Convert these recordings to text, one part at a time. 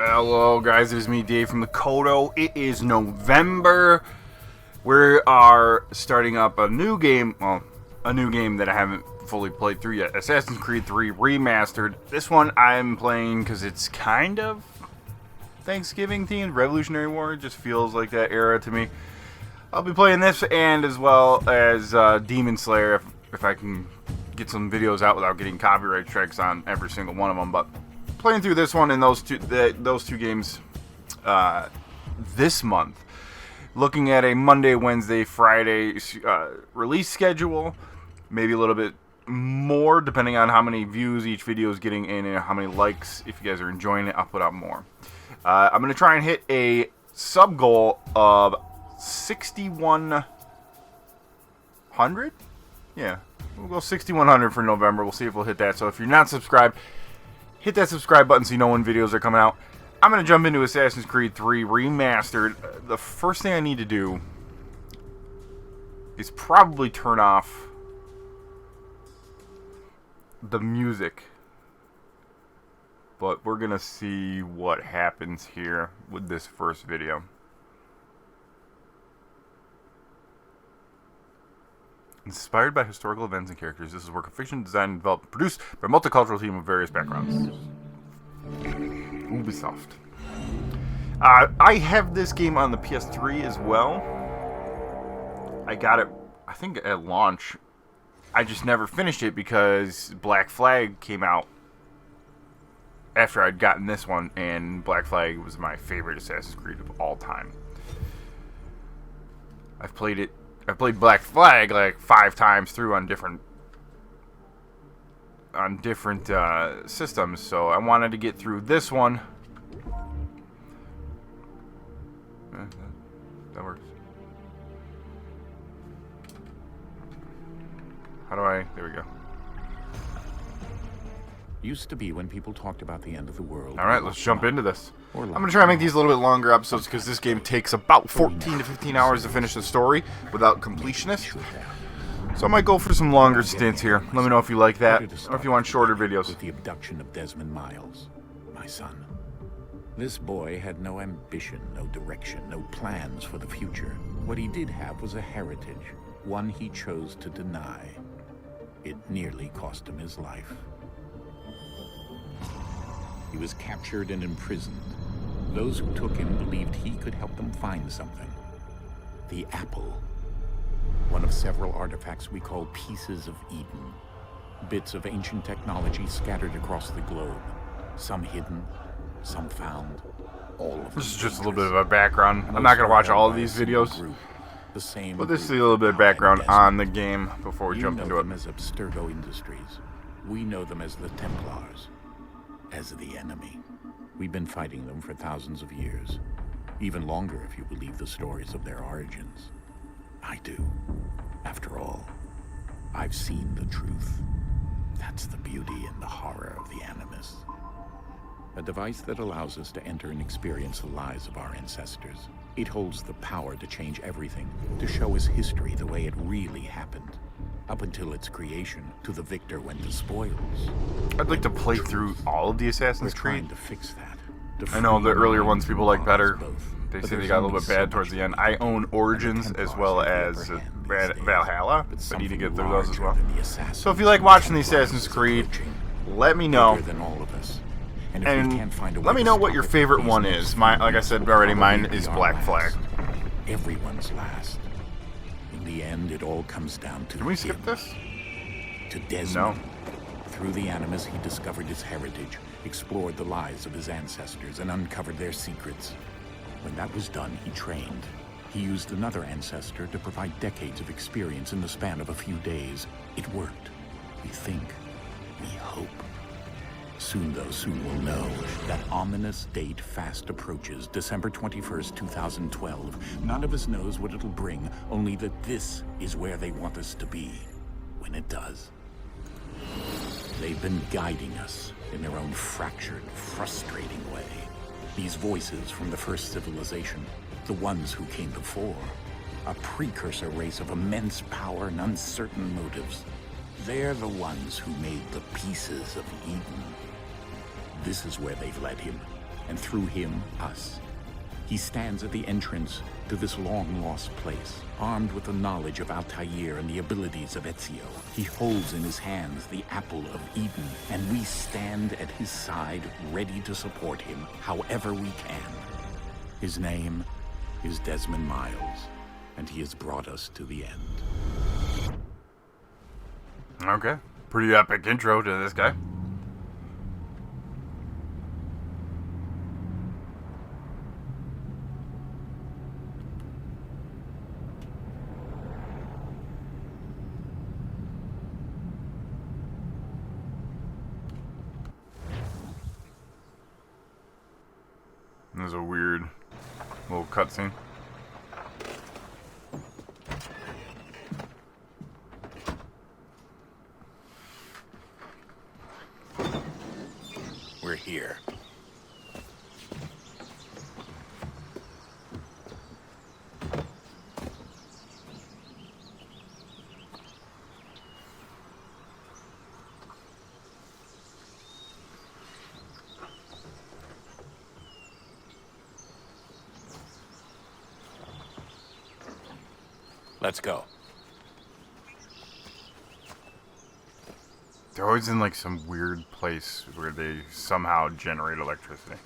Hello guys, it is me Dave from the KODO. It is November. We are starting up a new game, a new game that I haven't fully played through yet. Assassin's Creed 3 Remastered. This one I'm playing because it's kind of Thanksgiving themed. Revolutionary War just feels like that era to me. I'll be playing this and as well as Demon Slayer if I can get some videos out without getting copyright strikes on every single one of them. But playing through this one and those two games this month. Looking at a Monday, Wednesday, Friday release schedule. Maybe a little bit more depending on how many views each video is getting in and how many likes. If you guys are enjoying it, I'll put out more. I'm going to try and hit a sub goal of 6,100. Yeah, we'll go 6,100 for November. We'll see if we'll hit that. So if you're not subscribed, hit that subscribe button so you know when videos are coming out. I'm going to jump into Assassin's Creed 3 Remastered. The first thing I need to do is probably turn off the music. But we're going to see what happens here with this first video. Inspired by historical events and characters, this is a work of fiction designed, developed, and produced by a multicultural team of various backgrounds. Ubisoft. I have this game on the PS3 as well. I got it, I think, at launch. I just never finished it because Black Flag came out after I'd gotten this one, and Black Flag was my favorite Assassin's Creed of all time. I played Black Flag like 5 times through on different systems, so I wanted to get through this one. That works. How do I? There we go. Used to be when people talked about the end of the world. All right, let's jump into this. I'm going to try and make these a little bit longer episodes because this game takes about 14 to 15 hours to finish the story without completionist. So I might go for some longer stints here. Let me know if you like that or if you want shorter videos. With the abduction of Desmond Miles, my son. This boy had no ambition, no direction, no plans for the future. What he did have was a heritage, one he chose to deny. It nearly cost him his life. He was captured and imprisoned. Those who took him believed he could help them find something. The apple. One of several artifacts we call pieces of Eden. Bits of ancient technology scattered across the globe. Some hidden, some found. All of them. This is just a little bit of a background. I'm not going to watch all of these videos. But this is a little bit of background on the game before we jump into it. You know them as Abstergo Industries. We know them as the Templars. As the enemy. We've been fighting them for thousands of years. Even longer if you believe the stories of their origins. I do. After all, I've seen the truth. That's the beauty and the horror of the Animus. A device that allows us to enter and experience the lives of our ancestors. It holds the power to change everything, to show us history the way it really happened. Up until its creation, to the victor went the spoils. I'd like to play through all of the Assassin's Creed. To fix that. I know the earlier ones people like better. They say they got a little bit bad towards the end. I own Origins as well as Valhalla. I need to get through those as well. So if you like watching the Assassin's Creed, let me know. And let me know what your favorite one is. Like I said already, mine is Black Flag. Everyone's last. In the end, it all comes down to. Can we skip this? To Desmond. No. Through the Animus, he discovered his heritage, explored the lives of his ancestors, and uncovered their secrets. When that was done, he trained. He used another ancestor to provide decades of experience in the span of a few days. It worked. We think. We hope. Soon we'll know. That ominous date fast approaches, December 21st, 2012. None of us knows what it'll bring, only that this is where they want us to be, when it does. They've been guiding us in their own fractured, frustrating way. These voices from the first civilization, the ones who came before, a precursor race of immense power and uncertain motives. They're the ones who made the pieces of Eden. This is where they've led him, and through him, us. He stands at the entrance to this long-lost place, armed with the knowledge of Altair and the abilities of Ezio. He holds in his hands the Apple of Eden, and we stand at his side, ready to support him however we can. His name is Desmond Miles, and he has brought us to the end. Okay. Pretty epic intro to this guy. There's a weird little cutscene. We're here. Let's go. They're always in like some weird place where they somehow generate electricity.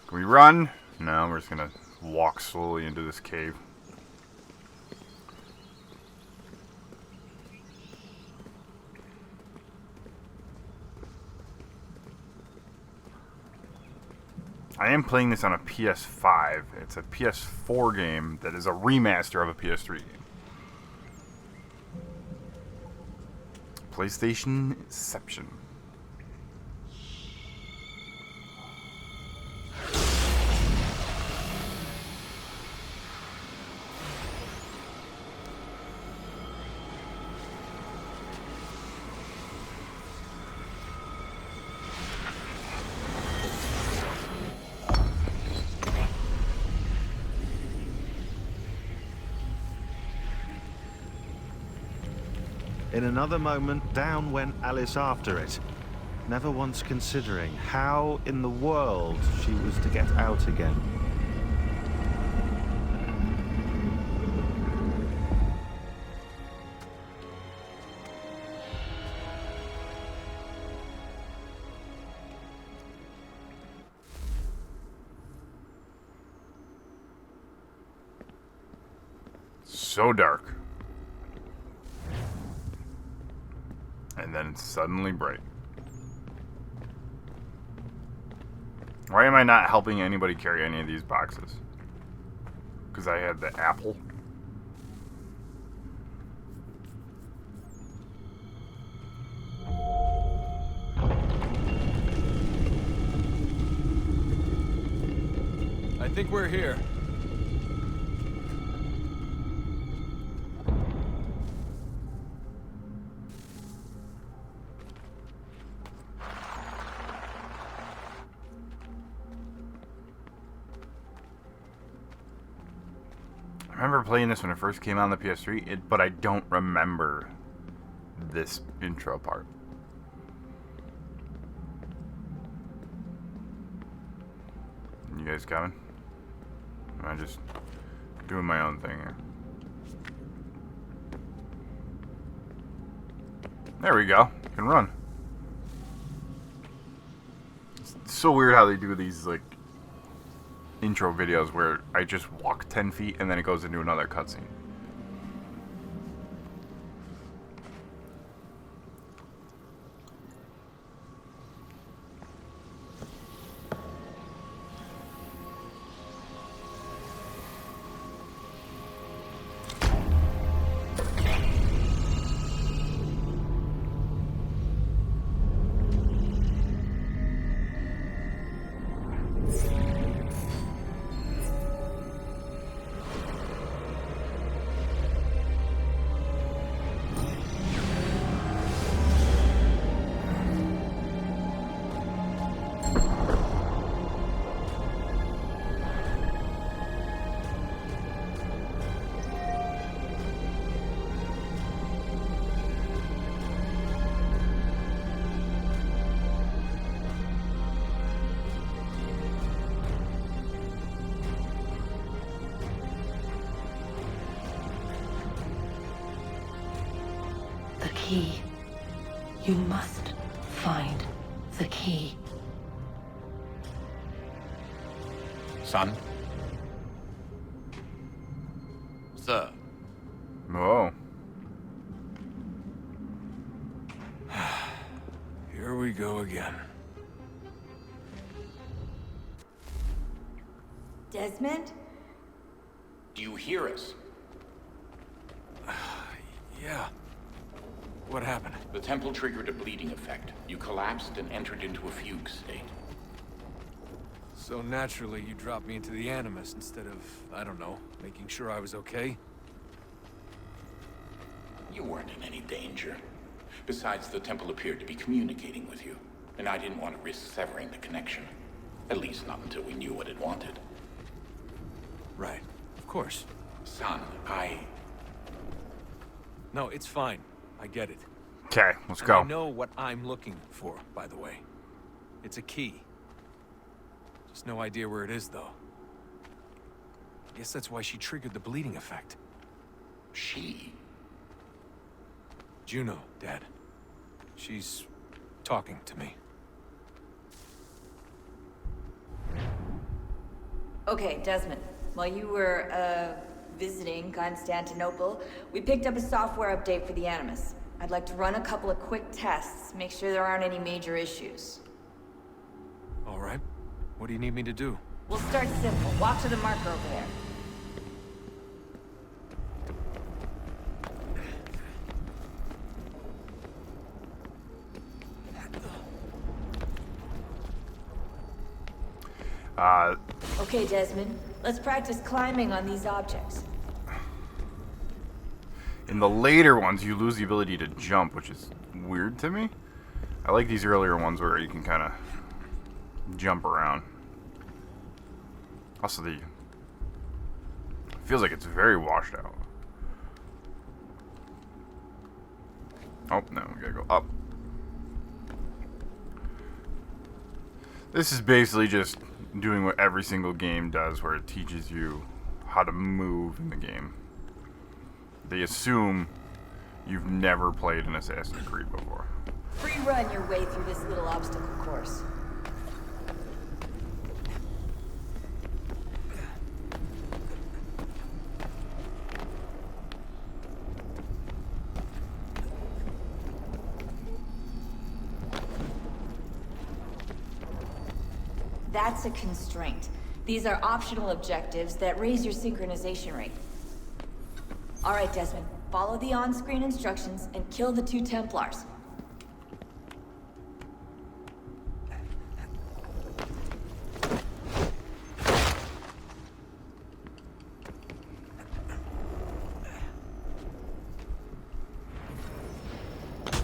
Can we run? No, we're just gonna walk slowly into this cave. I am playing this on a PS5. It's a PS4 game that is a remaster of a PS3 game. PlayStation Inception. In another moment, down went Alice after it, never once considering how in the world she was to get out again. So dark. And then it's suddenly bright. Why am I not helping anybody carry any of these boxes? Because I had the apple. I think we're here. I remember playing this when it first came out on the PS3, but I don't remember this intro part. You guys coming? Am I just doing my own thing here? There we go. You can run. It's so weird how they do these, like, intro videos where I just walk 10 feet and then it goes into another cutscene. key. You must find the key. Son? Sir. Whoa. Here we go again. Desmond? Do you hear us? Yeah. What happened? The temple triggered a bleeding effect. You collapsed and entered into a fugue state. So naturally, you dropped me into the Animus instead of, I don't know, making sure I was okay? You weren't in any danger. Besides, the temple appeared to be communicating with you, and I didn't want to risk severing the connection. At least not until we knew what it wanted. Right. Of course. Son, No, it's fine. I get it. Okay, let's And go. I know what I'm looking for, by the way. It's a key. Just no idea where it is, though. Guess that's why she triggered the bleeding effect. She? Juno, Dad. She's talking to me. Okay, Desmond. While you were, visiting Constantinople, we picked up a software update for the Animus. I'd like to run a couple of quick tests, make sure there aren't any major issues. All right. What do you need me to do? We'll start simple. Walk to the marker over there. Okay, Desmond. Let's practice climbing on these objects. In the later ones, you lose the ability to jump, which is weird to me. I like these earlier ones where you can kind of jump around. Also, feels like it's very washed out. Oh, no, we gotta go up. This is basically just doing what every single game does, where it teaches you how to move in the game. They assume you've never played an Assassin's Creed before. Free run your way through this little obstacle course. That's a constraint. These are optional objectives that raise your synchronization rate. All right, Desmond. Follow the on-screen instructions and kill the 2 Templars.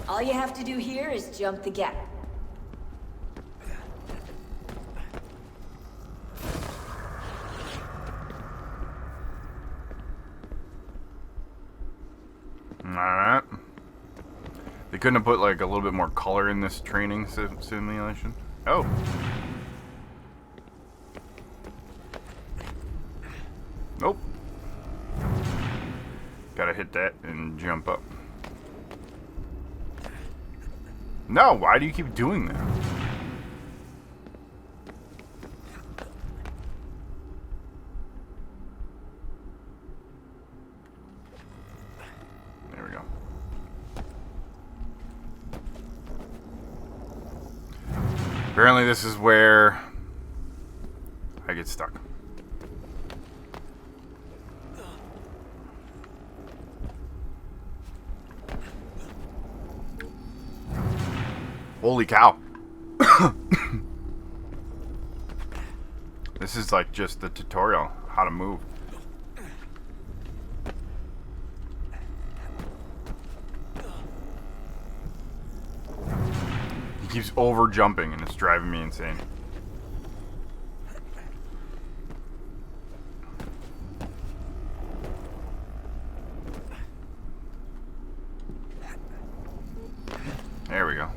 All you have to do here is jump the gap. Alright. They couldn't have put like a little bit more color in this training simulation. Oh. Nope. Gotta hit that and jump up. No, why do you keep doing that? There we go. Apparently this is where I get stuck. Holy cow. This is like just the tutorial, how to move. He keeps over jumping and it's driving me insane. There we go.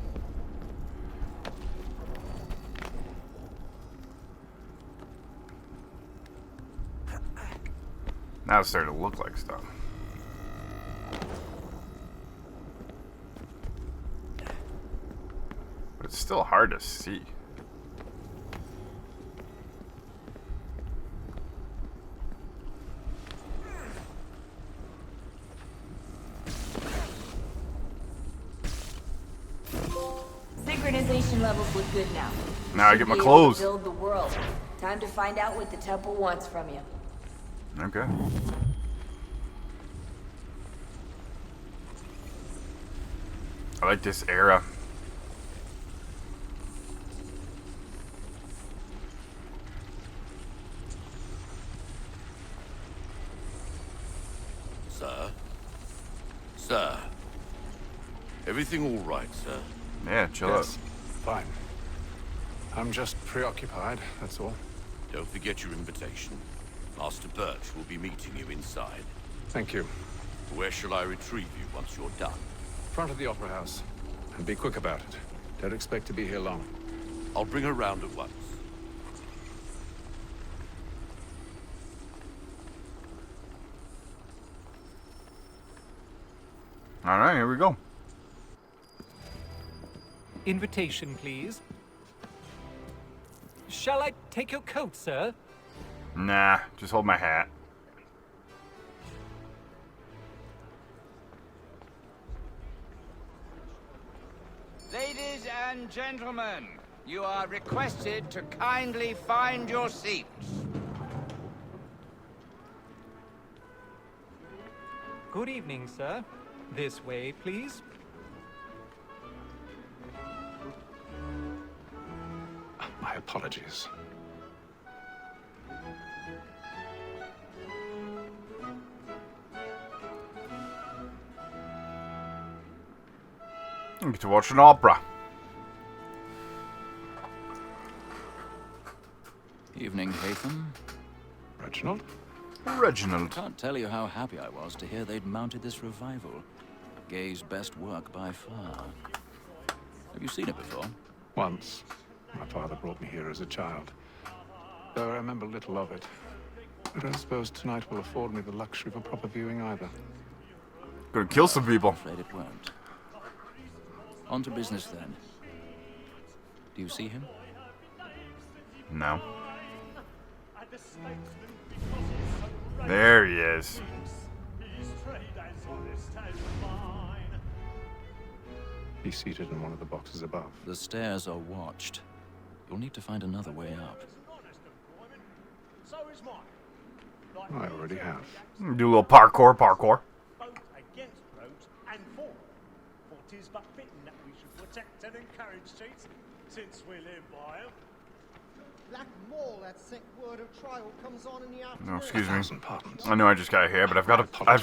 Now it's starting to look like stuff. It's still hard to see. Synchronization levels look good now. Now I Should get my be able to clothes. Build the world. Time to find out what the temple wants from you. Okay. I like this era. Sir? Sir? Everything all right, sir? Yeah, chill Yes, out. fine. I'm just preoccupied, that's all. Don't forget your invitation. Master Birch will be meeting you inside. Thank you. Where shall I retrieve you once you're done? Front of the Opera House. And be quick about it. Don't expect to be here long. I'll bring her round at once. All right, here we go. Invitation, please. Shall I take your coat, sir? Nah, just hold my hat. Ladies and gentlemen, you are requested to kindly find your seats. Good evening, sir. This way, please. My apologies. I get to watch an opera. Evening, Hatham. Reginald? Reginald. Can't tell you how happy I was to hear they'd mounted this revival. Gay's best work by far. Have you seen it before? Once. My father brought me here as a child. Though I remember little of it. I don't suppose tonight will afford me the luxury of a proper viewing either. Gonna kill some people. I'm afraid it won't. On to business then. Do you see him? No. There he is. He's seated in one of the boxes above. The stairs are watched. You'll need to find another way up. I already have. Do a little parkour. Both against roads and for. For 'tis but fitting that we should protect and encourage cheats, since we live by 'em. Black Mall, that sick word of trial comes on in the afternoon. No, excuse me. 1,000 pardons. I know I just got here, but I've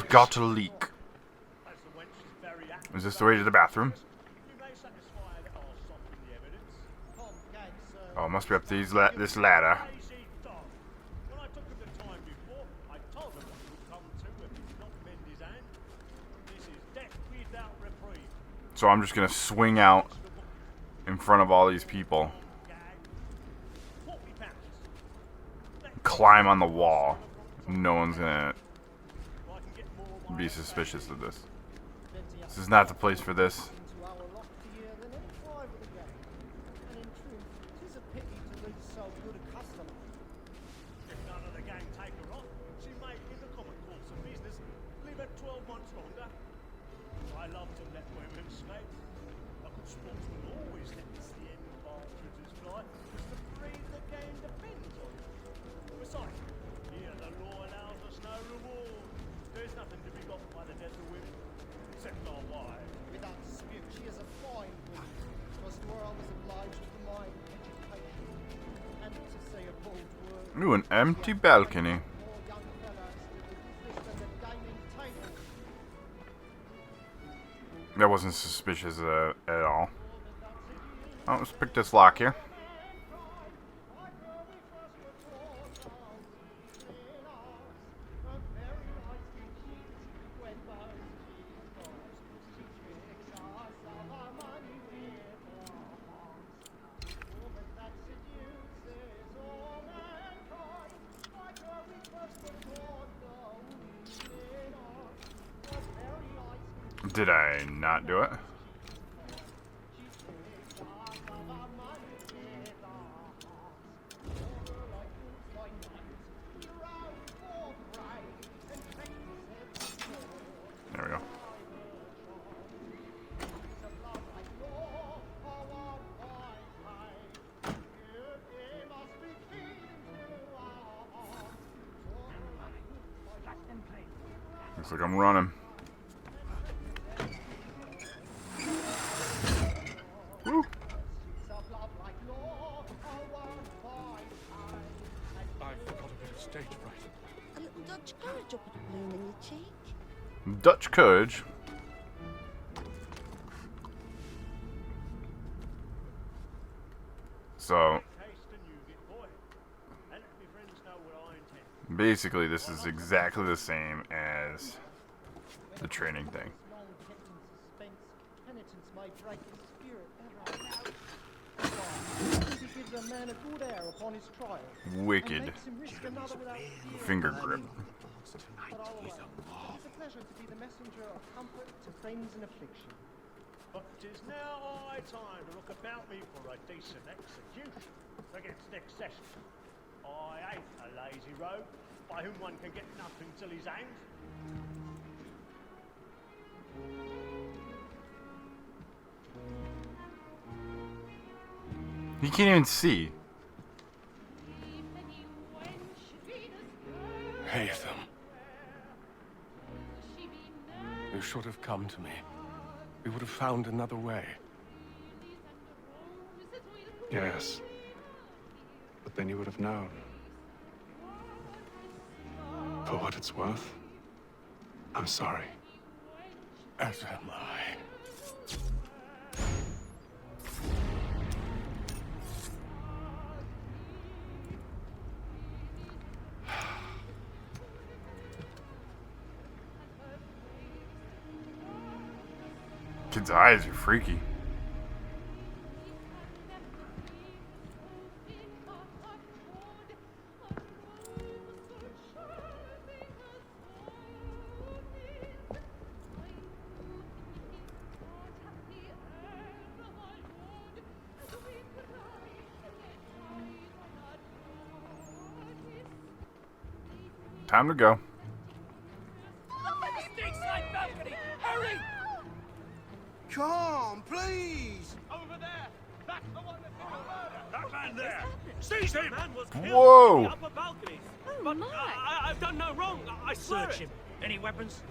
got to leak. As the wench is very active, Is this the way to the bathroom? we may satisfy that I'll soften the evidence. Tom Gag, sir. Oh, it must be up this ladder. Lazy dog. When I took him the time before, I told him what he would come to if he did not mend his hand. This is death without reprieve. So I'm just gonna swing out in front of all these people. Gag. 40 pounds. Climb on the wall. No one's gonna I can get more of my be suspicious of this. This is not the place for this. Into our lot here than any five of the gang. And in truth, 'tis a pity to lose so good a customer. If none of the gang take her on, she may, in the common course of business, live at 12 months longer. I love to let women skate. A good sportsman always lets the end partridges fly, because the breed of the game depends on it. Besides, here the law allows us no reward. There's nothing to be got by the death of women, except our wives. Without dispute, she is a fine woman. 'Twas to her I was obliged for my education. And to say a bold word, Ooh, an empty balcony. more young fellas to the business than the gaming table. That wasn't suspicious at all. Oh, let's pick this lock here. Did I not do it? Looks like I'm running. Woo. I forgot a bit of stage fright. A little Dutch courage will put a bloom in your cheek. Dutch courage. So basically this is exactly the same as the training thing. Wicked finger grip. It's a pleasure to be the messenger of comfort to friends in affliction. But 'tis now high time to look about me for a decent execution against next session. I ain't a lazy rogue by whom one can get nothing till he's hanged. He can't even see. Haytham. You should have come to me. We would have found another way. Yes. But then you would have known. For what it's worth, I'm sorry. As am I. Kid's eyes are freaky. Time to go. Come, please! Over there! That's the one that's been murdered! That man there! Seize him! Man was killed Whoa. in the upper balconies. But I've done no wrong. I swear Search it. him. Any weapons?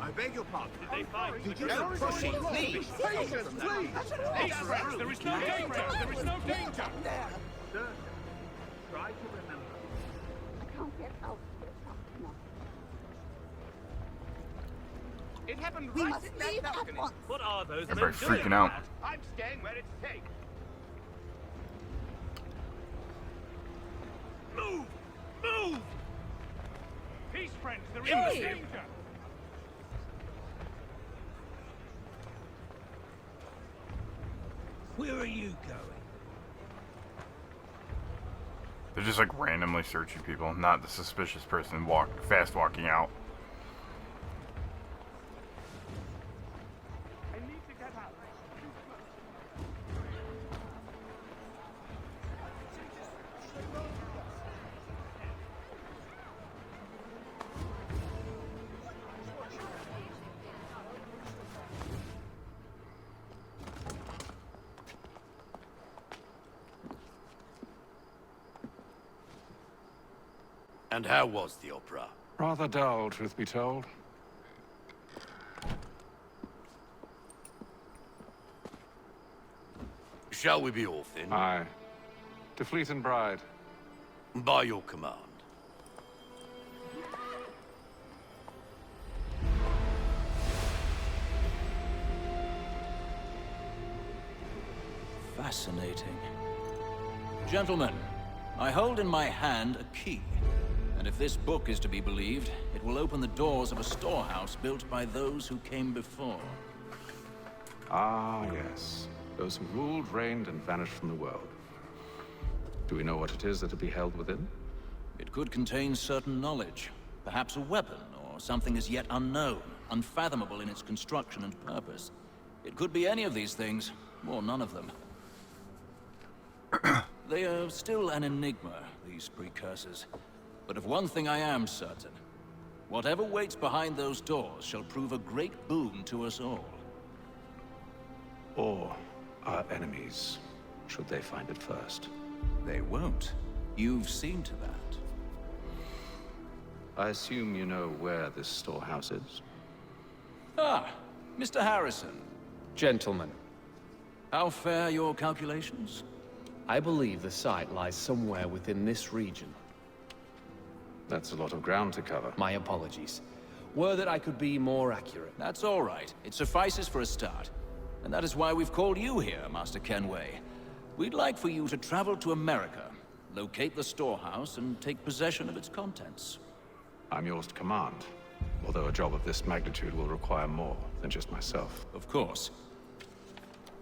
I beg your pardon. Did they find? Don't proceed, please! Patience, please! There is no danger! There is no danger! Sir, try to remember. I can't get out here fast enough. It happened We right must at that leave at balcony. once. What are those men Everybody's doing? freaking out. I'm staying where it's safe. Move! Move! Peace, friends. There is no danger. Where are you going? They're just like randomly searching people, not the suspicious person fast walking out. I need to get out. And how was the opera? Rather dull, truth be told. Shall we be off then? Aye. To Fleet and Bride. By your command. Fascinating. Gentlemen, I hold in my hand a key. And if this book is to be believed, it will open the doors of a storehouse built by those who came before. Ah, yes. Those who ruled, reigned, and vanished from the world. Do we know what it is that will be held within? It could contain certain knowledge. Perhaps a weapon, or something as yet unknown, unfathomable in its construction and purpose. It could be any of these things, or none of them. They are still an enigma, these precursors. But of one thing I am certain. Whatever waits behind those doors shall prove a great boon to us all. Or our enemies, should they find it first. They won't. You've seen to that. I assume you know where this storehouse is? Ah, Mr. Harrison. Gentlemen, How fare your calculations? I believe the site lies somewhere within this region. That's a lot of ground to cover. My apologies. Were that I could be more accurate. That's all right. It suffices for a start. And that is why we've called you here, Master Kenway. We'd like for you to travel to America, locate the storehouse, and take possession of its contents. I'm yours to command, although a job of this magnitude will require more than just myself. Of course.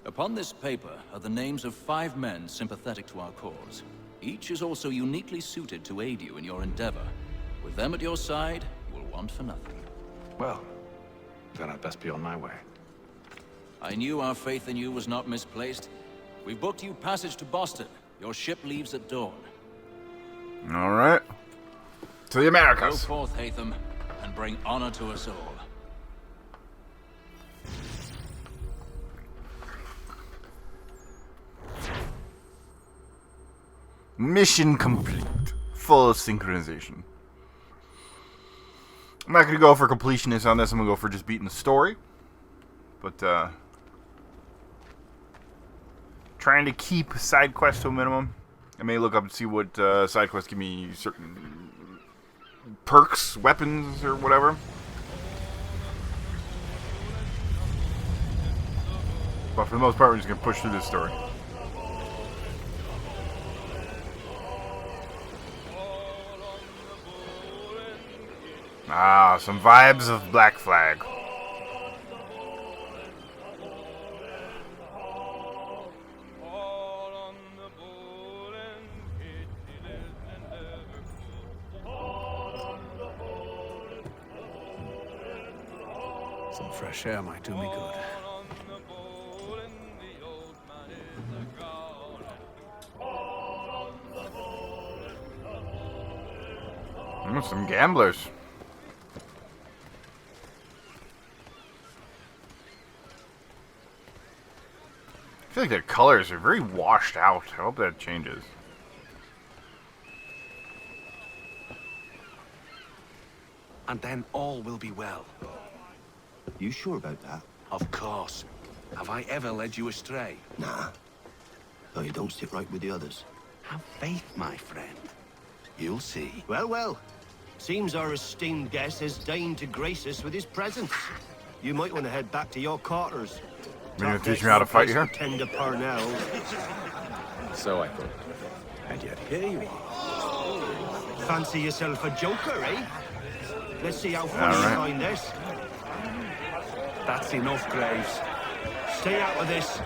Upon this paper are the names of 5 men sympathetic to our cause. Each is also uniquely suited to aid you in your endeavor. With them at your side, you will want for nothing. Well, then I'd best be on my way. I knew our faith in you was not misplaced. We've booked you passage to Boston. Your ship leaves at dawn. All right. To the Americas. Go forth, Hatham, and bring honor to us all. Mission complete. Full synchronization. I'm not going to go for completionist on this. I'm going to go for just beating the story. But, trying to keep side quests to a minimum. I may look up and see what side quests give me certain perks, weapons, or whatever. But for the most part, we're just going to push through this story. Ah, some vibes of Black Flag. Some fresh air might do me good. Some gamblers. I feel like the colors are very washed out. I hope that changes. And then all will be well. You sure about that? Of course. Have I ever led you astray? Nah. Though you don't sit right with the others. Have faith, my friend. You'll see. Well, well. Seems our esteemed guest has deigned to grace us with his presence. You might want to head back to your quarters. You're going to teach me how to fight here? Tender Parnell. So I thought. And yet here you are. Fancy yourself a joker, eh? Let's see how funny you find this. That's enough, Graves. Stay out of this.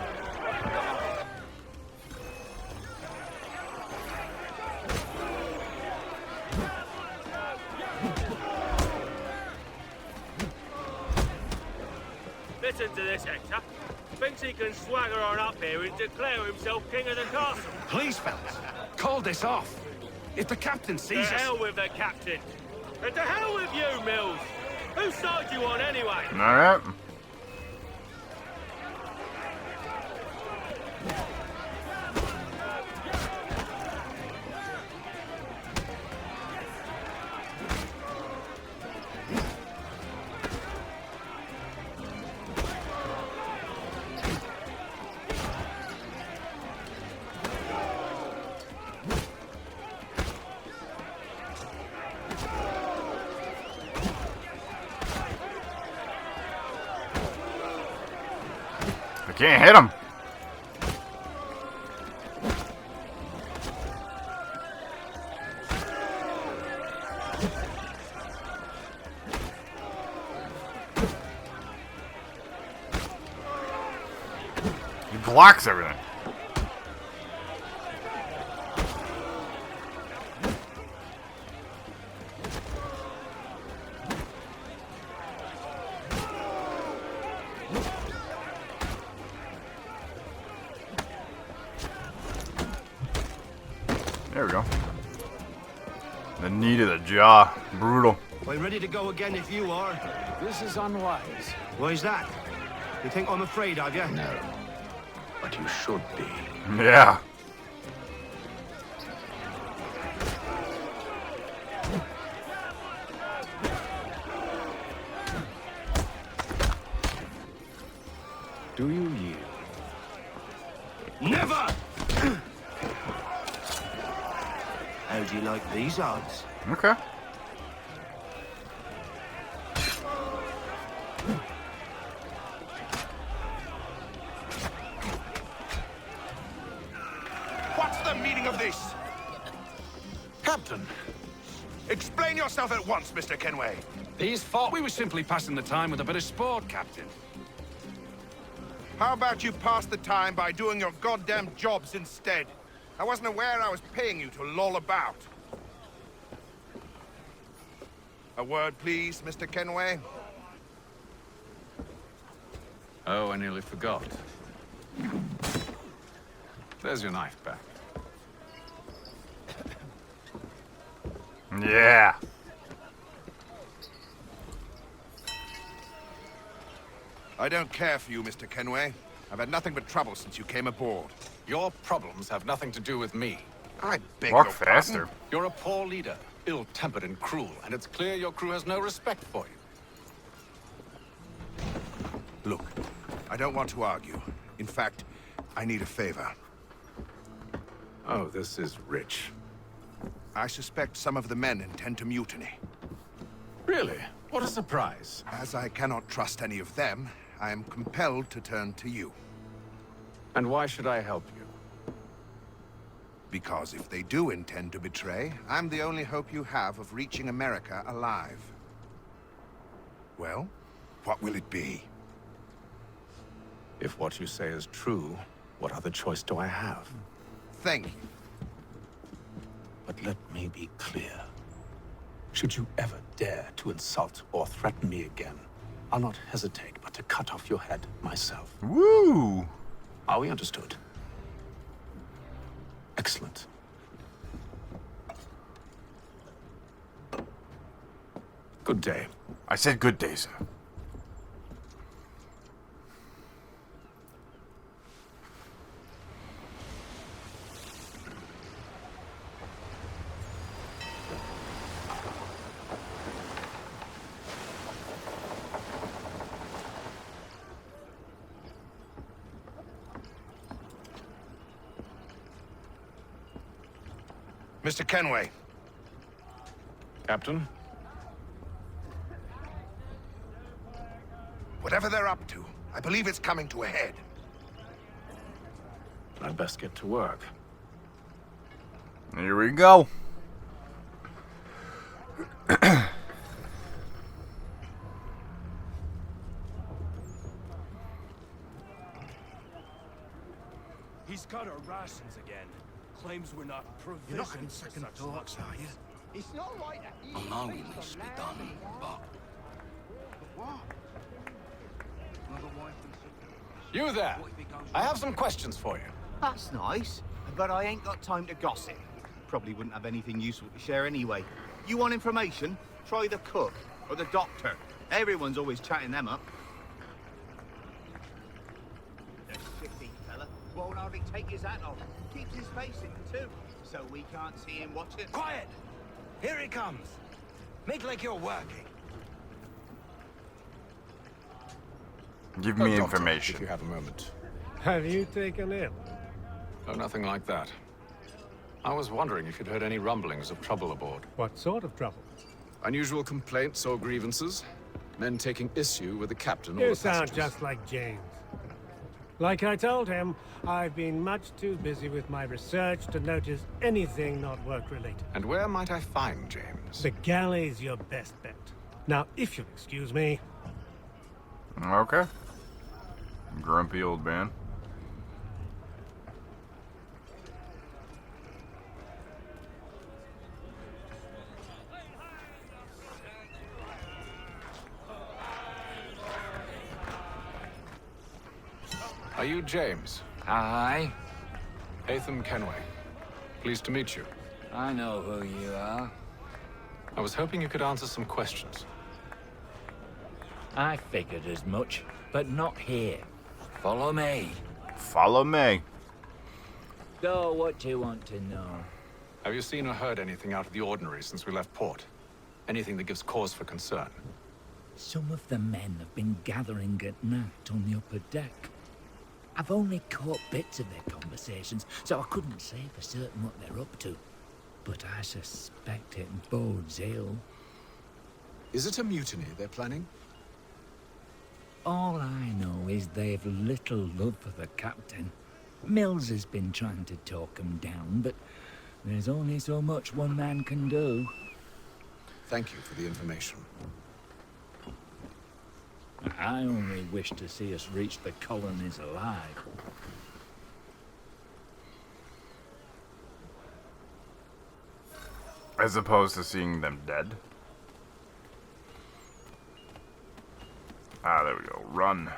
Listen to this, Hector. Thinks he can swagger on up here and declare himself king of the castle. Please, fellas, call this off. If the captain sees us... To hell with the captain. And to hell with you, Mills. Whose side you on, anyway? All right. Can't hit him. He blocks everything. There we go. The knee to the jaw. Brutal. We're ready to go again if you are. This is unwise. Why's that? You think I'm afraid of you? No. But you should be. Yeah. Do you yield? Never! How do you like these odds? Okay. What's the meaning of this? Captain, Explain yourself at once, Mr. Kenway. these thought we were simply passing the time with a bit of sport, Captain. How about you pass the time by doing your goddamn jobs instead? I wasn't aware I was paying you to loll about. A word, please, Mr. Kenway. Oh, I nearly forgot. There's your knife back. Yeah. I don't care for you, Mr. Kenway. I've had nothing but trouble since you came aboard. Your problems have nothing to do with me. I beg Walk your faster. pardon? You're a poor leader, ill-tempered and cruel, and it's clear your crew has no respect for you. Look, I don't want to argue. In fact, I need a favor. Oh, this is rich. I suspect some of the men intend to mutiny. Really? What a surprise. As I cannot trust any of them, I am compelled to turn to you. And why should I help you? Because if they do intend to betray, I'm the only hope you have of reaching America alive. Well, what will it be? If what you say is true, what other choice do I have? Thank you. But let me be clear. Should you ever dare to insult or threaten me again, I'll not hesitate but to cut off your head myself. Woo! Are we understood? Excellent. Good day. I said good day, sir. Mr. Kenway. Captain? Whatever they're up to, I believe it's coming to a head. I'd best get to work. Here we go. He's got our rations again. Claims we're not provisioned. You're not having second thoughts, are you? It's not like that. I know we must be done, but... What? You there! I have some questions for you. That's nice, but I ain't got time to gossip. Probably wouldn't have anything useful to share anyway. You want information? Try the cook or the doctor. Everyone's always chatting them up. The shifty fella won't hardly take his hat off. Keeps his face in too, so we can't see him watching. Quiet! Here he comes. Make like you're working. Give me Doctor, information. if you have a moment. Have you taken ill? Oh, nothing like that. I was wondering if you'd heard any rumblings of trouble aboard. What sort of trouble? Unusual complaints or grievances? Men taking issue with the captain or You the sound passengers? just like James. Like I told him, I've been much too busy with my research to notice anything not work-related. And where might I find James? The galley's your best bet. Now, if you'll excuse me... Okay. Grumpy old man. Are you James? Aye. Hatham Kenway. Pleased to meet you. I know who you are. I was hoping you could answer some questions. I figured as much, but not here. Follow me. Follow me. So, what do you want to know? Have you seen or heard anything out of the ordinary since we left port? Anything that gives cause for concern? Some of the men have been gathering at night on the upper deck. I've only caught bits of their conversations, so I couldn't say for certain what they're up to. But I suspect it bodes ill. Is it a mutiny they're planning? All I know is they've little love for the captain. Mills has been trying to talk him down, but there's only so much one man can do. Thank you for the information. I only wish to see us reach the colonies alive. As opposed to seeing them dead. Ah, there we go. Run.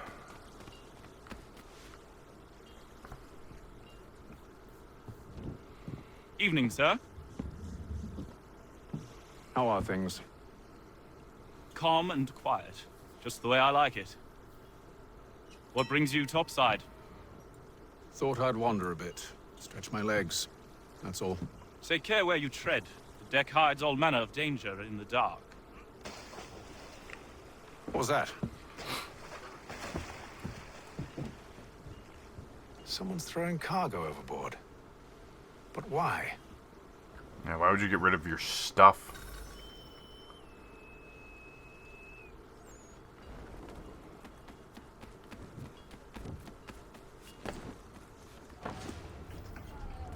Evening, sir. How are things? Calm and quiet. Just the way I like it. What brings you topside? Thought I'd wander a bit. Stretch my legs. That's all. Take care where you tread. The deck hides all manner of danger in the dark. What was that? Someone's throwing cargo overboard. But why? Yeah, why would you get rid of your stuff?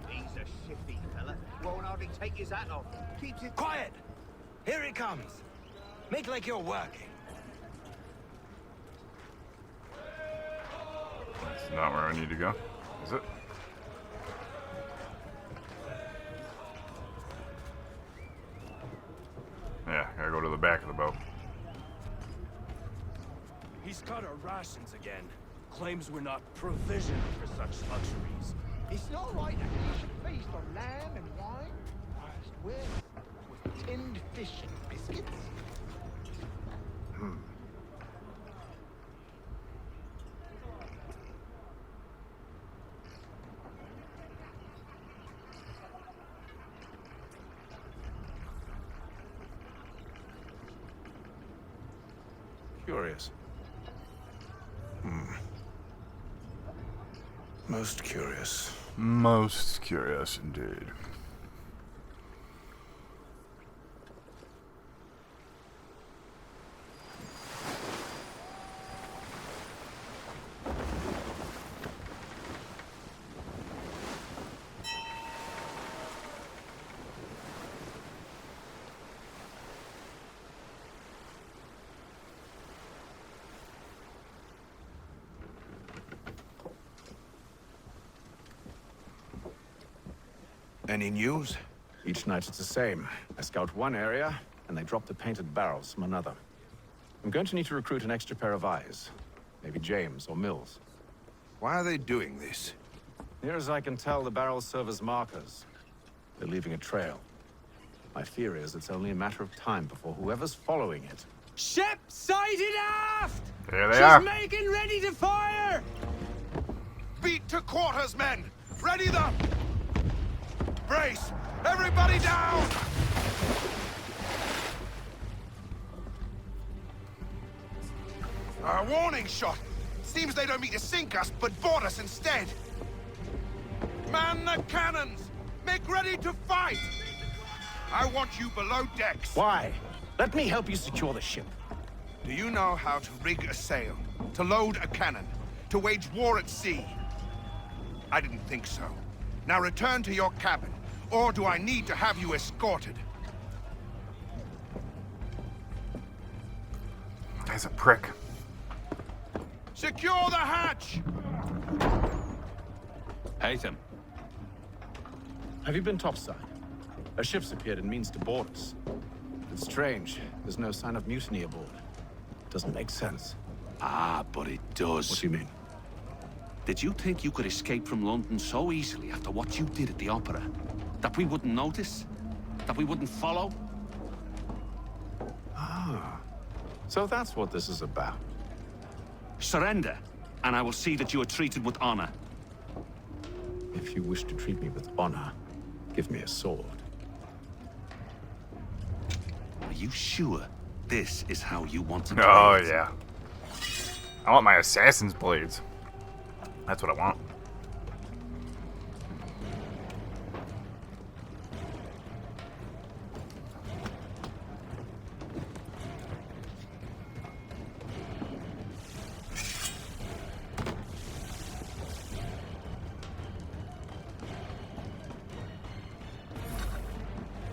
He's a shifty fella. Won't hardly take his hat off. Keeps it quiet. Here it comes. Make like you're working. That's not where I need to go, is it? Yeah, gotta go to the back of the boat. He's cut our rations again. Claims we're not provisioned for such luxuries. It's not right that we should feast on lamb and wine, iced with tinned fish and biscuits. Curious. Most curious. Most curious indeed. Any news? Each night it's the same. I scout one area, and they drop the painted barrels from another. I'm going to need to recruit an extra pair of eyes. Maybe James or Mills. Why are they doing this? Near as I can tell, the barrels serve as markers. They're leaving a trail. My fear is it's only a matter of time before whoever's following it. Ship sighted aft! There they are. She's making ready to fire! Beat to quarters, men! Ready them! Brace! Everybody down! A warning shot! Seems they don't mean to sink us, but board us instead! Man the cannons! Make ready to fight! I want you below decks. Why? Let me help you secure the ship. Do you know how to rig a sail? To load a cannon? To wage war at sea? I didn't think so. Now return to your cabin. Or do I need to have you escorted? Guy's a prick. Secure the hatch! Haytham. Have you been topside? A ship's appeared and means to board us. It's strange. There's no sign of mutiny aboard. Doesn't make sense. Ah, but it does. What do you mean? Did you think you could escape from London so easily after what you did at the opera? That we wouldn't notice? That we wouldn't follow? Ah. So that's what this is about. Surrender, and I will see that you are treated with honor. If you wish to treat me with honor, give me a sword. Are you sure this is how you want to Oh, play it? yeah. I want my assassin's blades. That's what I want.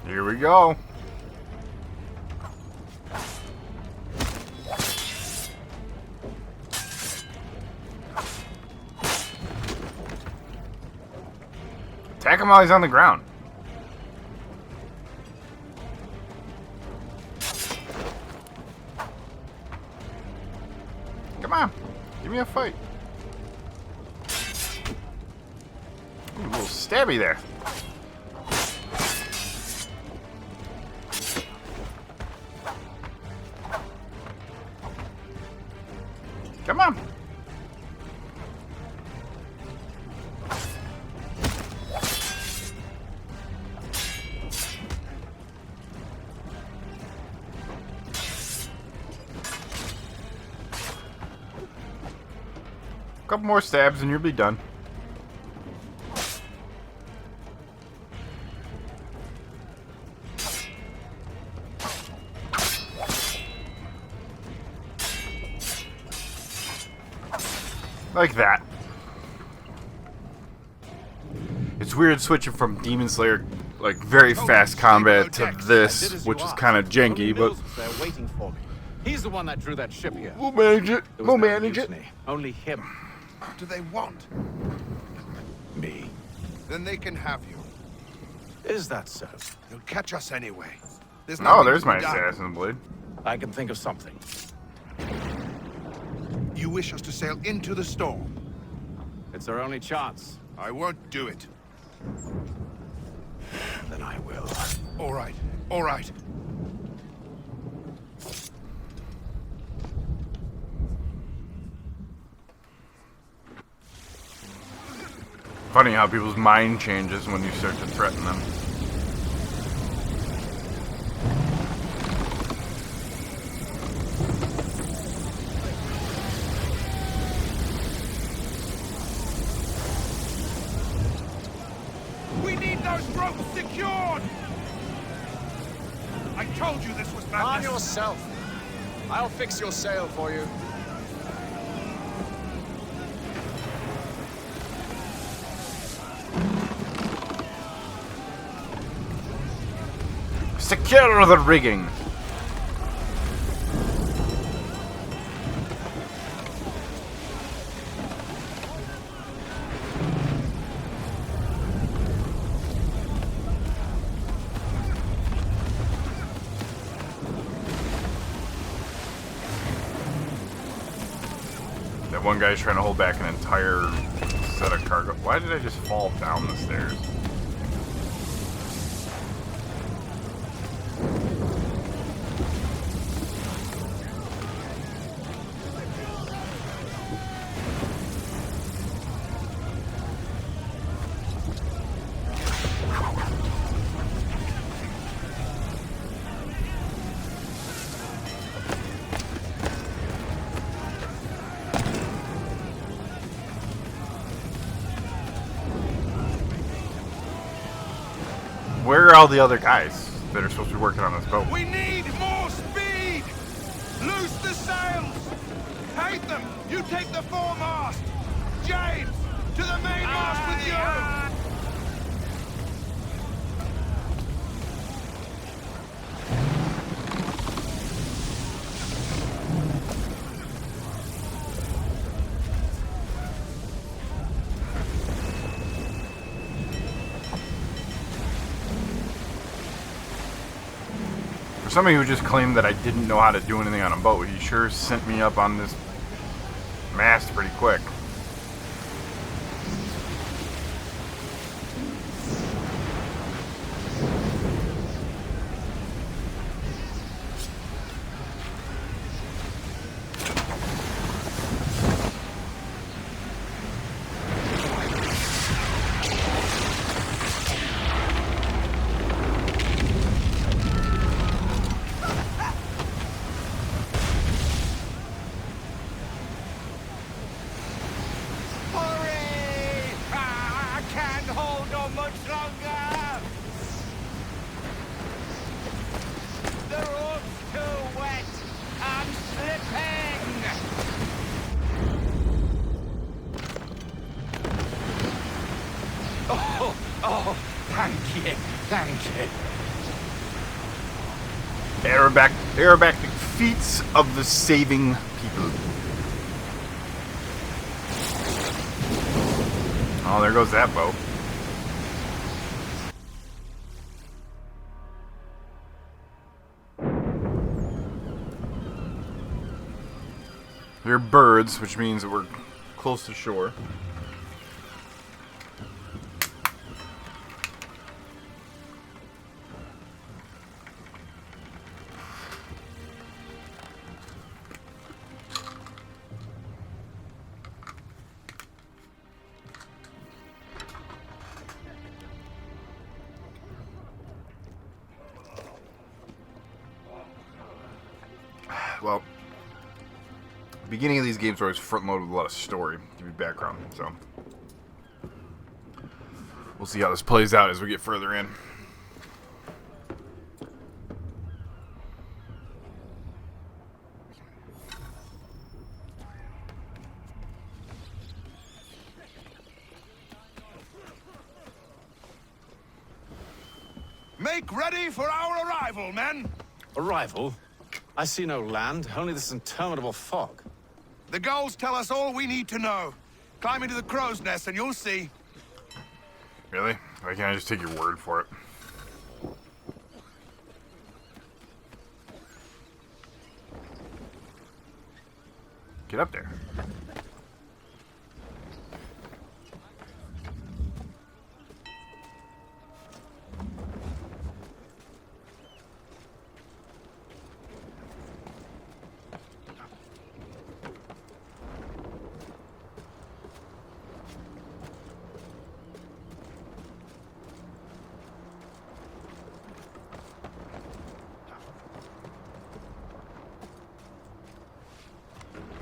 Here we go. Attack him while he's on the ground. Come on. Give me a fight. Ooh, a little stabby there. Come on. Couple more stabs and you'll be done. Like that. It's weird switching from Demon Slayer, like very fast combat, to this, which is kind of janky, but They're waiting for me. He's the one that drew that ship here. we'll manage it. There was We'll no manage it. mutiny. Only him. What do they want? Me. Then they can have you. Is that so? They'll catch us anyway. There's Oh, nothing there's to my be done. assassin blade. I can think of something. You wish us to sail into the storm? It's our only chance. I won't do it. Then I will. All right. All right. Funny how people's mind changes when you start to threaten them. We need those ropes secured! I told you this was madness. Arm yourself. I'll fix your sail for you. Secure the rigging. That one guy's trying to hold back an entire set of cargo. Why did I just fall down the stairs? Where are all the other guys that are supposed to be working on this boat? We need more speed! Loose the sails! Haytham, you take the foremast! James, to the mainmast with you! For somebody who just claimed that I didn't know how to do anything on a boat, he sure sent me up on this mast pretty quick. Thank you. Thank you. Aerobatic feats of the saving people. Oh, there goes that boat. They're birds, which means that we're close to shore. Well, the beginning of these games are always front-loaded with a lot of story, give you background, so we'll see how this plays out as we get further in. Make ready for our arrival, men! Arrival? I see no land, only this interminable fog. The gulls tell us all we need to know. Climb into the crow's nest and you'll see. Really? Why can't I just take your word for it? Get up there.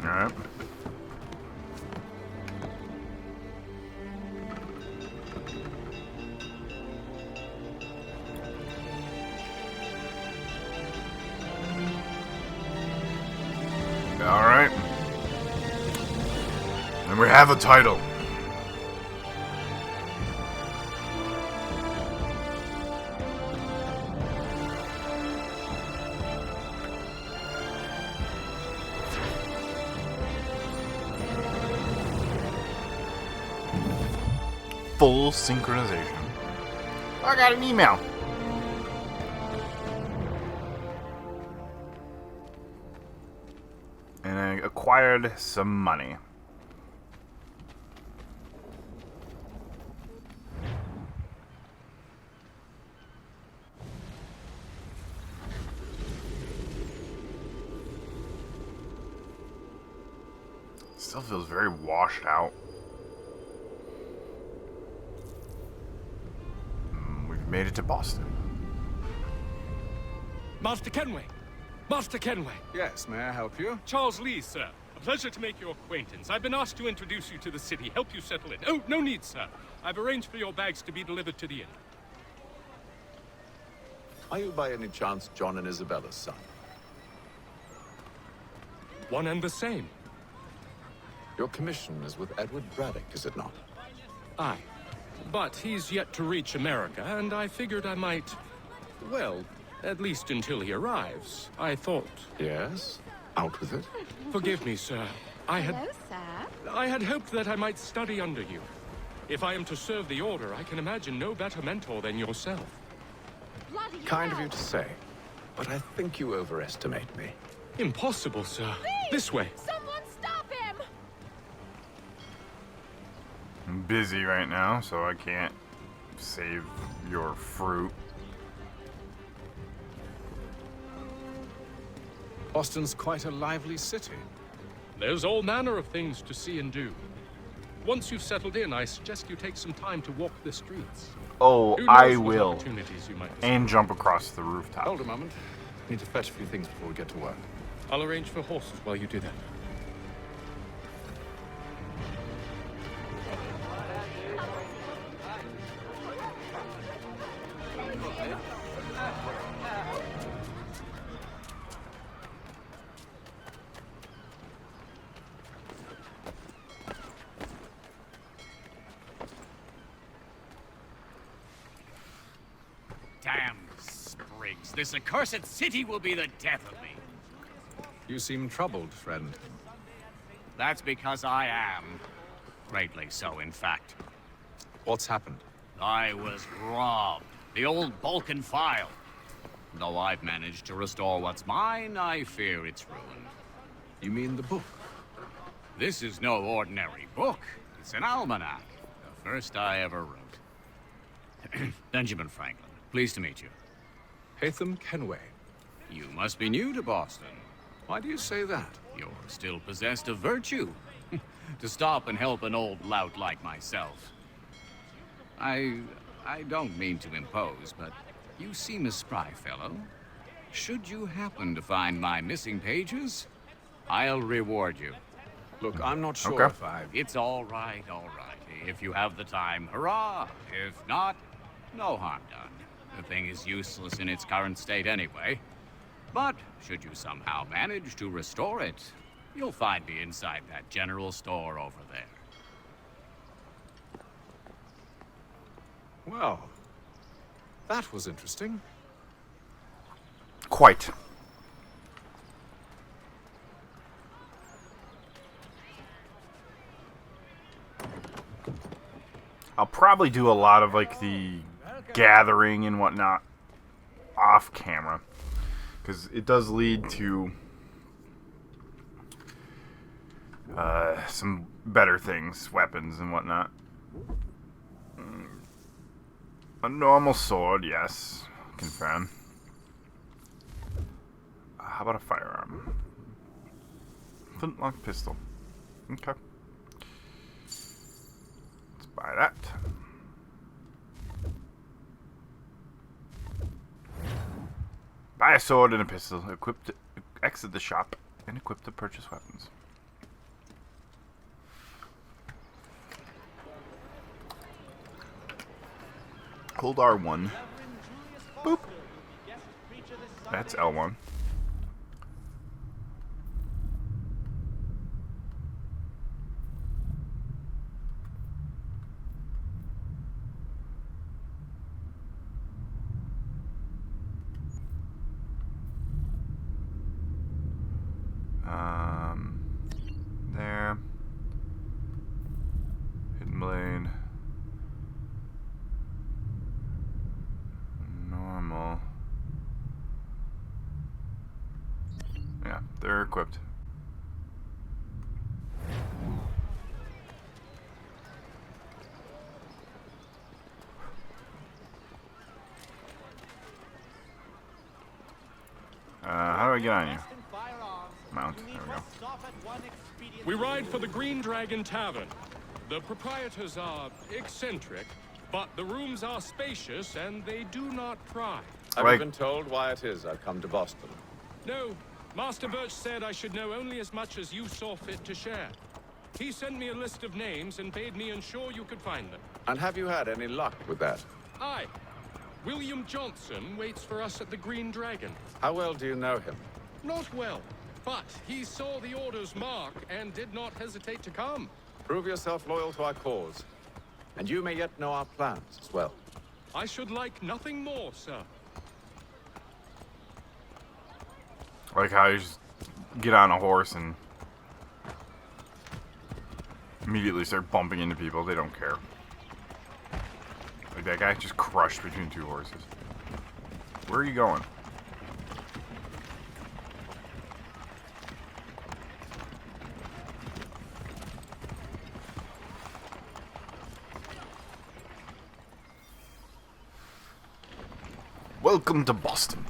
Alright. Alright. And we have a title. Full synchronization. I got an email. And I acquired some money. Still feels very washed out. Made it to Boston. Master Kenway! Master Kenway! Yes, may I help you? Charles Lee, sir. A pleasure to make your acquaintance. I've been asked to introduce you to the city, help you settle in. Oh, no need, sir. I've arranged for your bags to be delivered to the inn. Are you by any chance John and Isabella's son? One and the same. Your commission is with Edward Braddock, is it not? Aye. But he's yet to reach America, and I figured I might... Well, at least until he arrives. I thought... Yes? Out with it. Forgive me, sir. I had Hello, sir. hoped that I might study under you. If I am to serve the Order, I can imagine no better mentor than yourself. Bloody Kind of hell. you to say, but I think you overestimate me. Impossible, sir. Please, This way. Someone stop him! I'm busy right now, so I can't save your fruit. Boston's quite a lively city. There's all manner of things to see and do. Once you've settled in, I suggest you take some time to walk the streets. Oh, Who knows I what will. opportunities you might And jump across the rooftop. Hold a moment. Need to fetch a few things before we get to work. I'll arrange for horses while you do that. Damn sprigs. This accursed city will be the death of me. You seem troubled, friend. That's because I am. Greatly so, in fact. What's happened? I was robbed. The old Balkan file. Though I've managed to restore what's mine, I fear it's ruined. You mean the book? This is no ordinary book. It's an almanac. The first I ever wrote. Benjamin Franklin, pleased to meet you. Hatham Kenway. You must be new to Boston. Why do you say that? You're still possessed of virtue. To stop and help an old lout like myself. I don't mean to impose, but you seem a spry fellow. Should you happen to find my missing pages, I'll reward you. Look, I'm not sure if I... It's all right, all right. If you have the time, hurrah. If not, no harm done. The thing is useless in its current state anyway. But should you somehow manage to restore it, you'll find me inside that general store over there. Well, that was interesting. Quite. I'll probably do a lot of like the gathering and whatnot off camera, because it does lead to some better things, weapons and whatnot. A normal sword, yes, confirm. How about a firearm? Flintlock pistol. Okay. Let's buy that. Buy a sword and a pistol. Exit the shop and equip to purchase weapons. Hold R1. Boop. That's L1. There. Hidden blade. Normal. Yeah, they're equipped. How do I get on you? Mount. There we go. We ride for the Green Dragon Tavern. The proprietors are eccentric, but the rooms are spacious and they do not pry. I've been told why it is I've come to Boston. No, Master Birch said I should know only as much as you saw fit to share. He sent me a list of names and bade me ensure you could find them. And have you had any luck with that? Aye. William Johnson waits for us at the Green Dragon. How well do you know him? Not well, but he saw the order's mark and did not hesitate to come. Prove yourself loyal to our cause. And you may yet know our plans as well. I should like nothing more, sir. Like how you just get on a horse and immediately start bumping into people. They don't care. Like that guy just crushed between two horses. Where are you going? Welcome to Boston.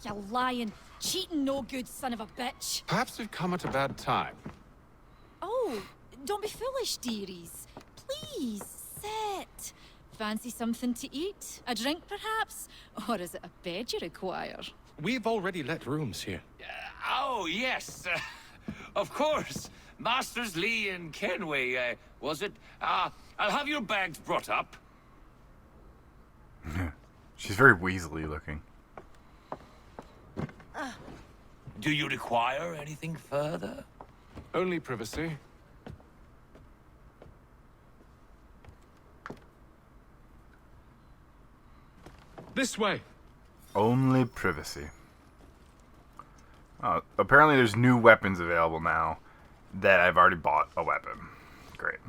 You lying, cheating, no good son of a bitch. Perhaps we've come at a bad time. Oh, don't be foolish, dearies. Please, sit. Fancy something to eat? A drink, perhaps? Or is it a bed you require? We've already let rooms here. Oh, yes. Of course. Masters Lee and Kenway, was it? I'll have your bags brought up. She's very Weasley looking. Do you require anything further? Only privacy. This way. Only privacy. Apparently there's new weapons available now that I've already bought a weapon. Great.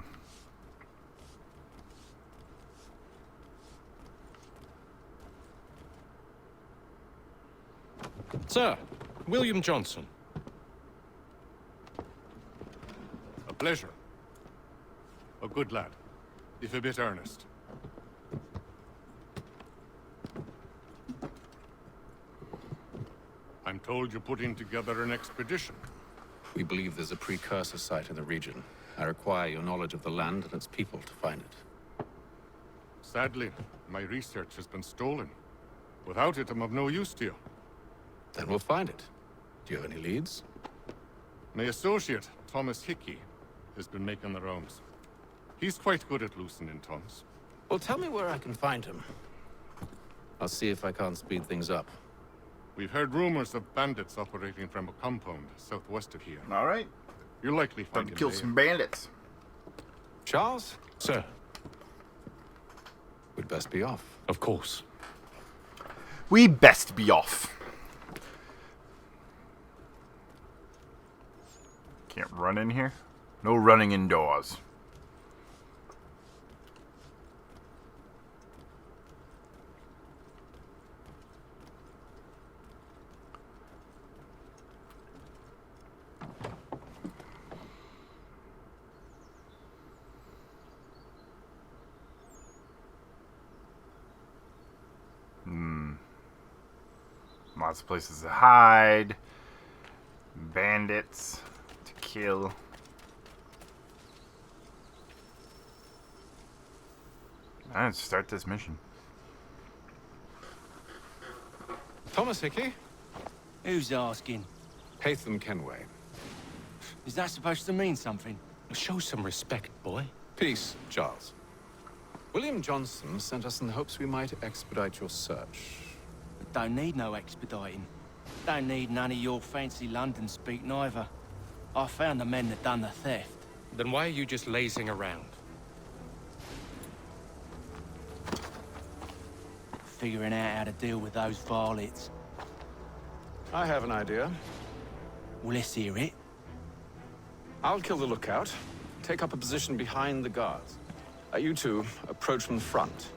Sir, William Johnson. A pleasure. A good lad, if a bit earnest. I'm told you're putting together an expedition. We believe there's a precursor site in the region. I require your knowledge of the land and its people to find it. Sadly, my research has been stolen. Without it, I'm of no use to you. Then we'll find it. Do you have any leads? My associate, Thomas Hickey, has been making the rounds. He's quite good at loosening tongues. Well, tell me where I can find him. I'll see if I can't speed things up. We've heard rumors of bandits operating from a compound southwest of here. All right. You'll likely find Time to him kill there. some bandits. Charles? Sir. We'd best be off. Of course. We best be off. Can't run in here. No running indoors. Lots of places to hide. Bandits to kill. Let's start this mission. Thomas Hickey? Who's asking? Haytham Kenway. Is that supposed to mean something? Show some respect, boy. Peace, Charles. William Johnson sent us in the hopes we might expedite your search. Don't need no expediting. Don't need none of your fancy London speak neither. I found the men that done the theft. Then why are you just lazing around? Figuring out how to deal with those varlets. I have an idea. Well, let's hear it. I'll kill the lookout. Take up a position behind the guards. You two approach from the front.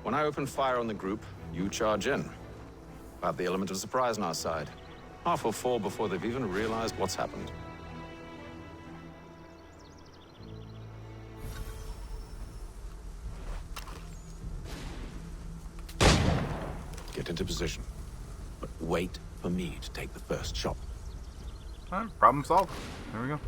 When I open fire on the group, you charge in. We'll have the element of surprise on our side. Half will fall before they've even realized what's happened. Get into position. But wait for me to take the first shot. All right, problem solved. There we go.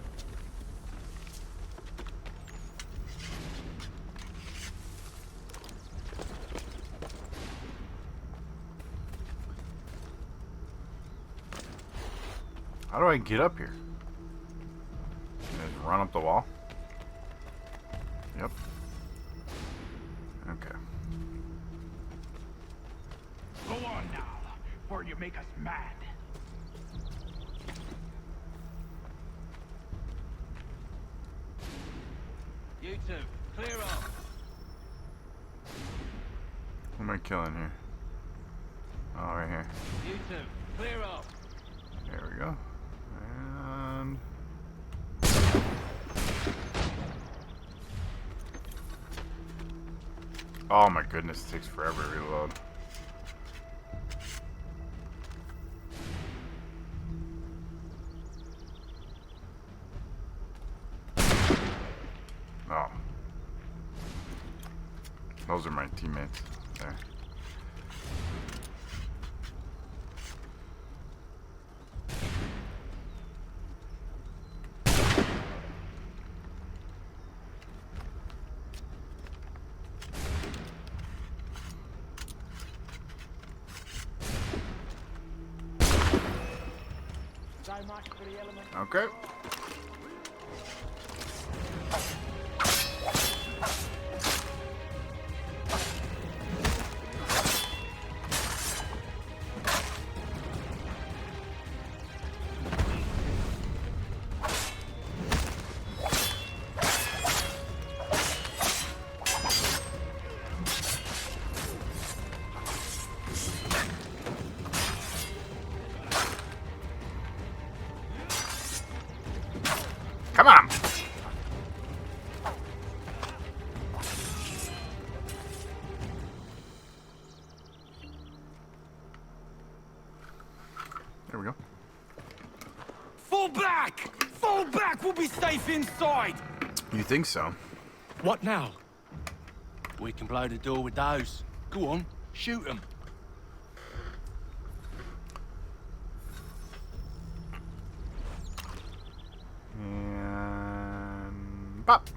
How do I get up here? Just run up the wall? Yep. Okay. Go on now, before you make us mad. You two, clear off. Who am I killing here? Oh, right here. You two, clear off. There we go. And... oh my goodness, it takes forever to reload. Oh. Those are my teammates. There. Okay. There we go. Fall back! Fall back! We'll be safe inside! You think so? What now? We can blow the door with those. Go on, shoot them. And... pop!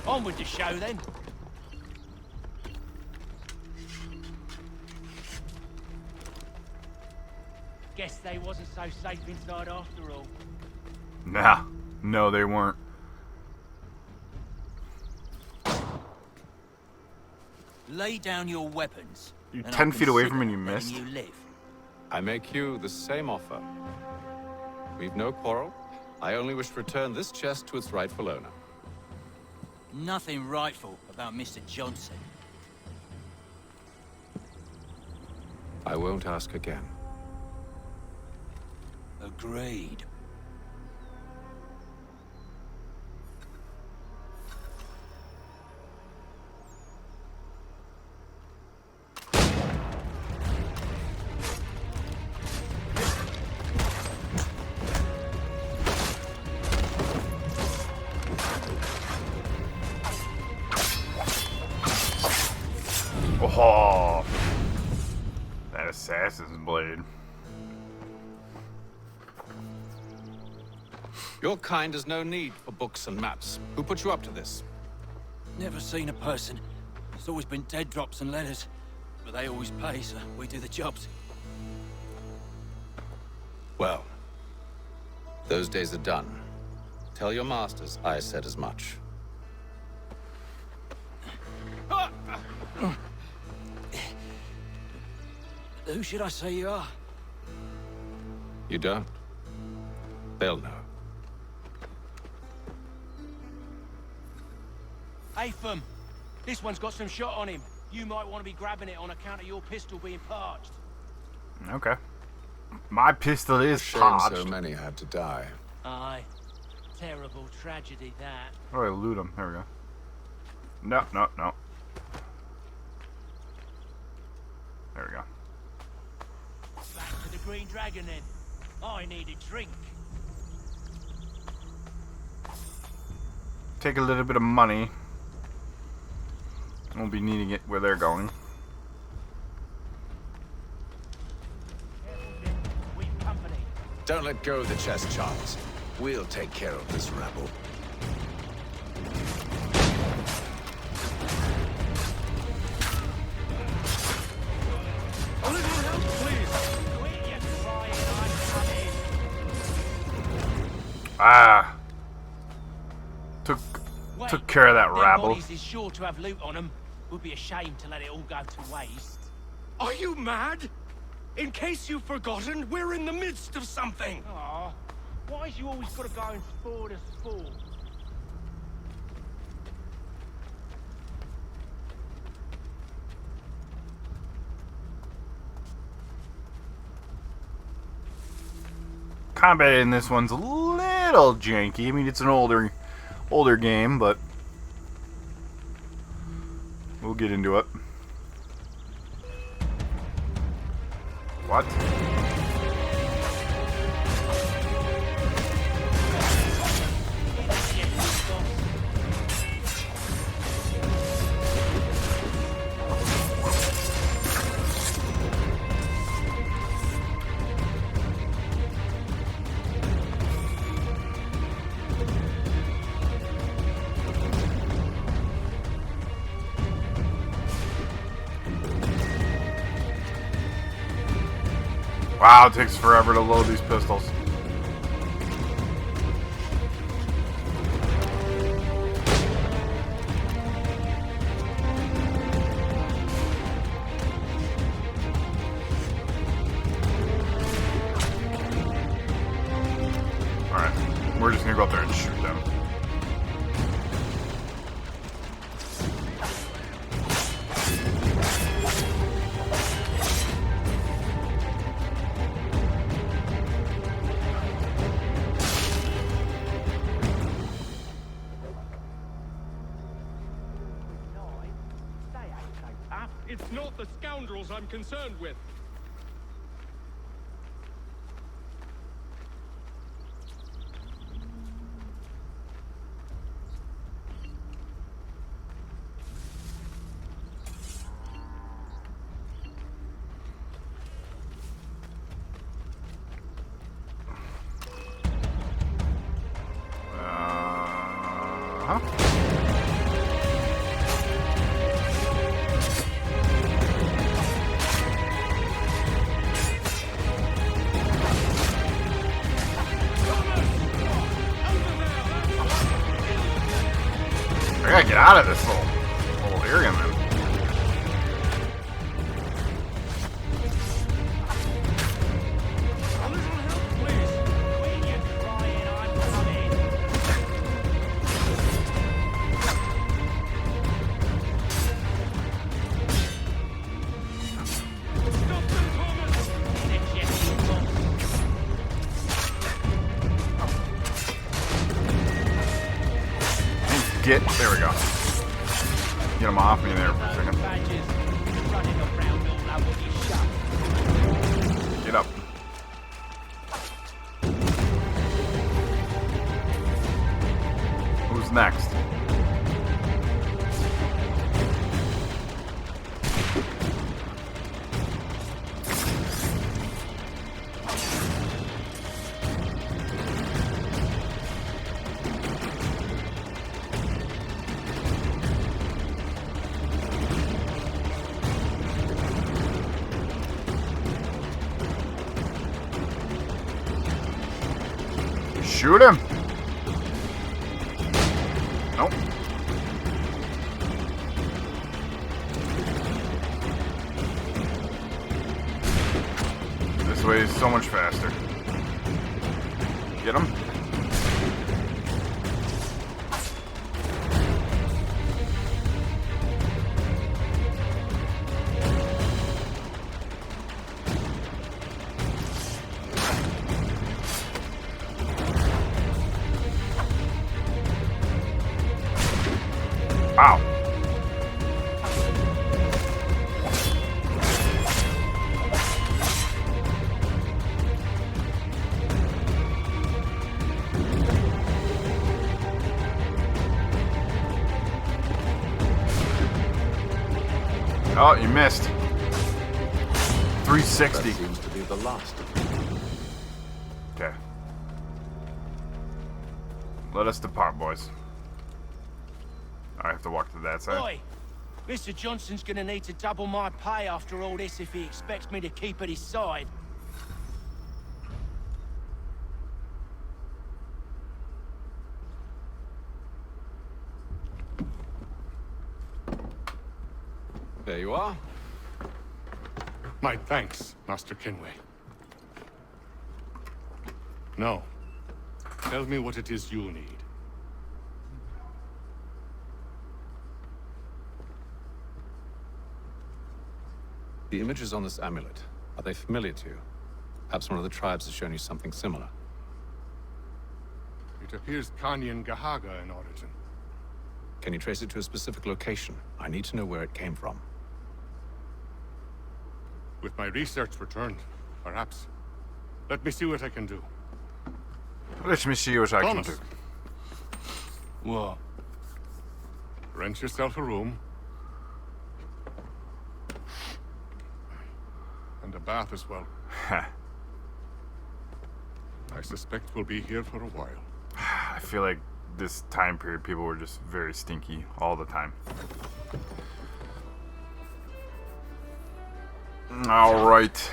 On with the show, then. Guess they wasn't so safe inside after all. Nah. No, they weren't. Lay down your weapons. You're and 10 I'll feet away from consider and you letting missed. You live. I make you the same offer. We've no quarrel. I only wish to return this chest to its rightful owner. Nothing rightful about Mr. Johnson. I won't ask again. Agreed. Oh, that assassin's blade. Your kind has no need for books and maps. Who put you up to this? Never seen a person. There's always been dead drops and letters. But they always pay, so we do the jobs. Well, those days are done. Tell your masters I said as much. Who should I say you are? You don't. They'll know. Atham, this one's got some shot on him. You might want to be grabbing it on account of your pistol being parched. Okay. My pistol is Shame parched. so many had to die. Aye. Terrible tragedy, that. Oh, I loot him. There we go. No, no, no. There we go. Back to the Green Dragon, then. I need a drink. Take a little bit of money. Won't be needing it where they're going. We've company. Don't let go of the chest, Charles. We'll take care of this rabble. A little help, please. Quit your crying, I'm coming. Ah. Wait, Took care of that them rabble. bodies is sure to have loot on them. Would be a shame to let it all go to waste. Are you mad? In case you've forgotten, we're in the midst of something. Aw, why's you always got to go and spoil the sport? Combat in this one's a little janky. I mean, it's an older game, but we'll get into it. What? Wow, it takes forever to load these pistols. Alright, we're just gonna go up there and shoot them. It's not the scoundrels I'm concerned with. Uh-huh. I gotta get out of this whole area, man. There we go. Get him off me there for a second. Get up. Who's next? Shoot him! Nope. This way is so much faster. Get him. Wow. Oh, you missed. 360. That seems to be the last of them. Okay. Let us depart, boys. I have to walk to that side. Oi! Mr. Johnson's gonna need to double my pay after all this if he expects me to keep at his side. There you are. My thanks, Master Kenway. Now, tell me what it is you need. The images on this amulet, are they familiar to you? Perhaps one of the tribes has shown you something similar. It appears Kanyan Gahaga in origin. Can you trace it to a specific location? I need to know where it came from. With my research returned, perhaps. Let me see what I can do. Let me see what I can do. What? Rent yourself a room. And a bath as well. I suspect we'll be here for a while. I feel like this time period people were just very stinky all the time. Alright.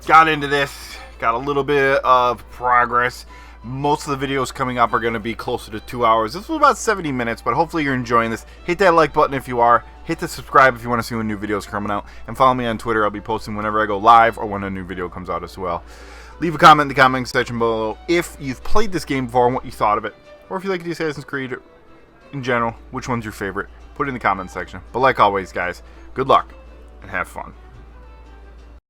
Got into this. Got a little bit of progress. Most of the videos coming up are going to be closer to 2 hours. This was about 70 minutes, but hopefully you're enjoying this. Hit that like button if you are. Hit the subscribe if you want to see when new videos are coming out. And follow me on Twitter. I'll be posting whenever I go live or when a new video comes out as well. Leave a comment in the comment section below if you've played this game before and what you thought of it. Or if you like the Assassin's Creed in general, which one's your favorite. Put it in the comment section. But like always, guys, good luck and have fun.